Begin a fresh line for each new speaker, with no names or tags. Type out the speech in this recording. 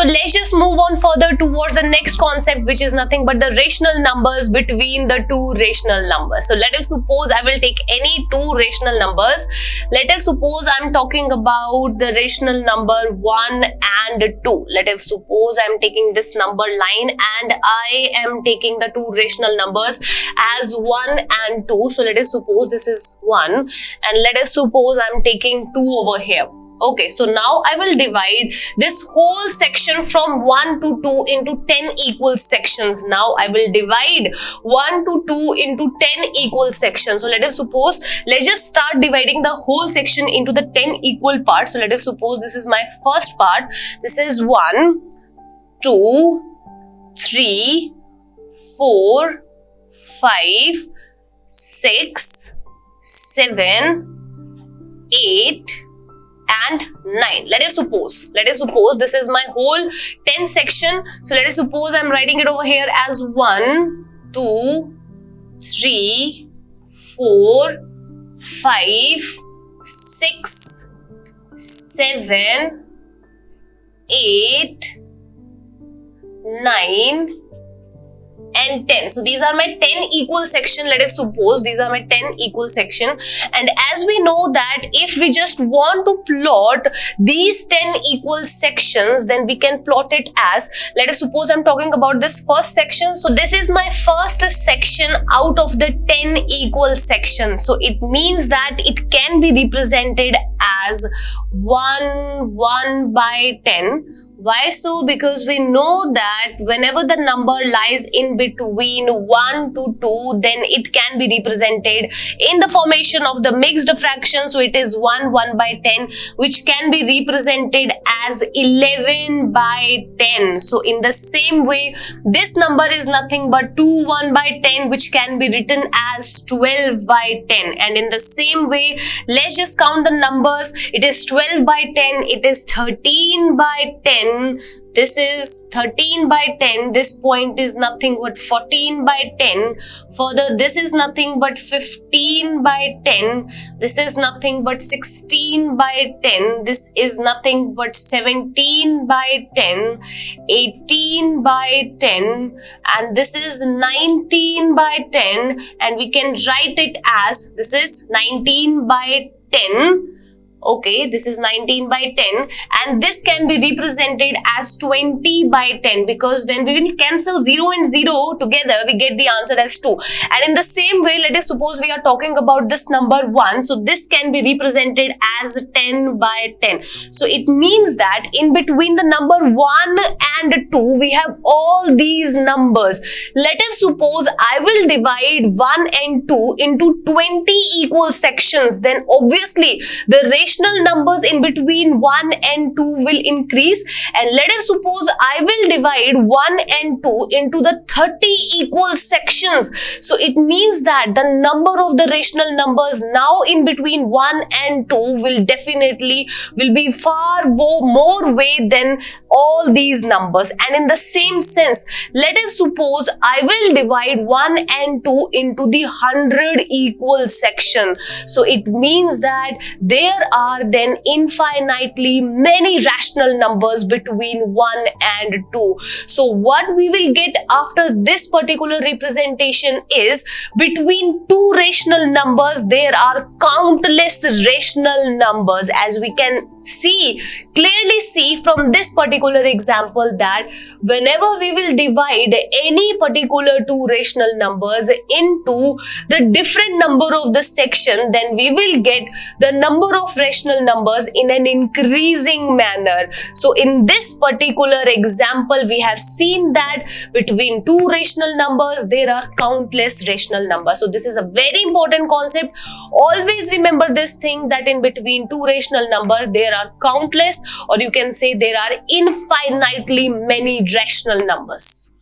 let's just move on further towards the next concept, which is nothing but the rational numbers between the two rational numbers. So let us suppose I will take any two rational numbers. Let us suppose I'm talking about the rational number 1 and 2. Let us suppose I'm taking this number line and I am taking the two rational numbers as 1 and 2. So let us suppose this is 1 and let us suppose I'm taking 2 over here. Okay, so now I will divide this whole section from 1 to 2 into 10 equal sections. Now I will divide 1 to 2 into 10 equal sections. So let us suppose, let's just start dividing the whole section into the 10 equal parts. So let us suppose this is my first part. This is 1, 2, 3, 4, 5, 6, 7, 8, and 9. Let us suppose this is my whole 10 section. So let us suppose I'm writing it over here as 1, 2, 3, 4, 5, 6, 7, 8, 9, and 10. So these are my 10 equal section. Let us suppose these are my 10 equal section. And as we know that if we just want to plot these 10 equal sections, then we can plot it as, let us suppose I'm talking about this first section. So this is my first section out of the 10 equal sections. So it means that it can be represented as 1 by 10. Why so? Because we know that whenever the number lies in between 1 to 2, then it can be represented in the formation of the mixed fraction. So it is 1 by 10, which can be represented as 11 by 10. So in the same way, this number is nothing but 1 by 10, which can be written as 12 by 10. And in the same way, let's just count the numbers. It is 12 by 10. It is 13 by 10. This is 13 by 10. This point is nothing but 14 by 10. Further, this is nothing but 15 by 10. This is nothing but 16 by 10. This is nothing but 17 by 10, 18 by 10, and this is 19 by 10, and we can write it as this is 19 by 10. Okay, this is 19 by 10, and this can be represented as 20 by 10, because when we will cancel 0 and 0 together, we get the answer as 2. And in the same way, let us suppose we are talking about this number 1. So this can be represented as 10 by 10. So it means that in between the number 1 and 2, we have all these numbers. Let us suppose I will divide 1 and 2 into 20 equal sections. Then obviously the ratio numbers in between 1 and 2 will increase, and let us suppose I will divide 1 and 2 into the 30 equal sections. So it means that the number of the rational numbers now in between 1 and 2 will be far more way than all these numbers. And in the same sense, let us suppose I will divide 1 and 2 into the 100 equal section. So it means that there are then infinitely many rational numbers between 1 and 2. So what we will get after this particular representation is between two rational numbers, there are countless rational numbers. As we can clearly see from this particular example that whenever we will divide any particular two rational numbers into the different number of the section, then we will get the number of rational numbers in an increasing manner. So in this particular example, we have seen that between two rational numbers, there are countless rational numbers. So this is a very important concept. Always remember this thing, that in between two rational numbers, there are countless, or you can say there are infinitely many rational numbers.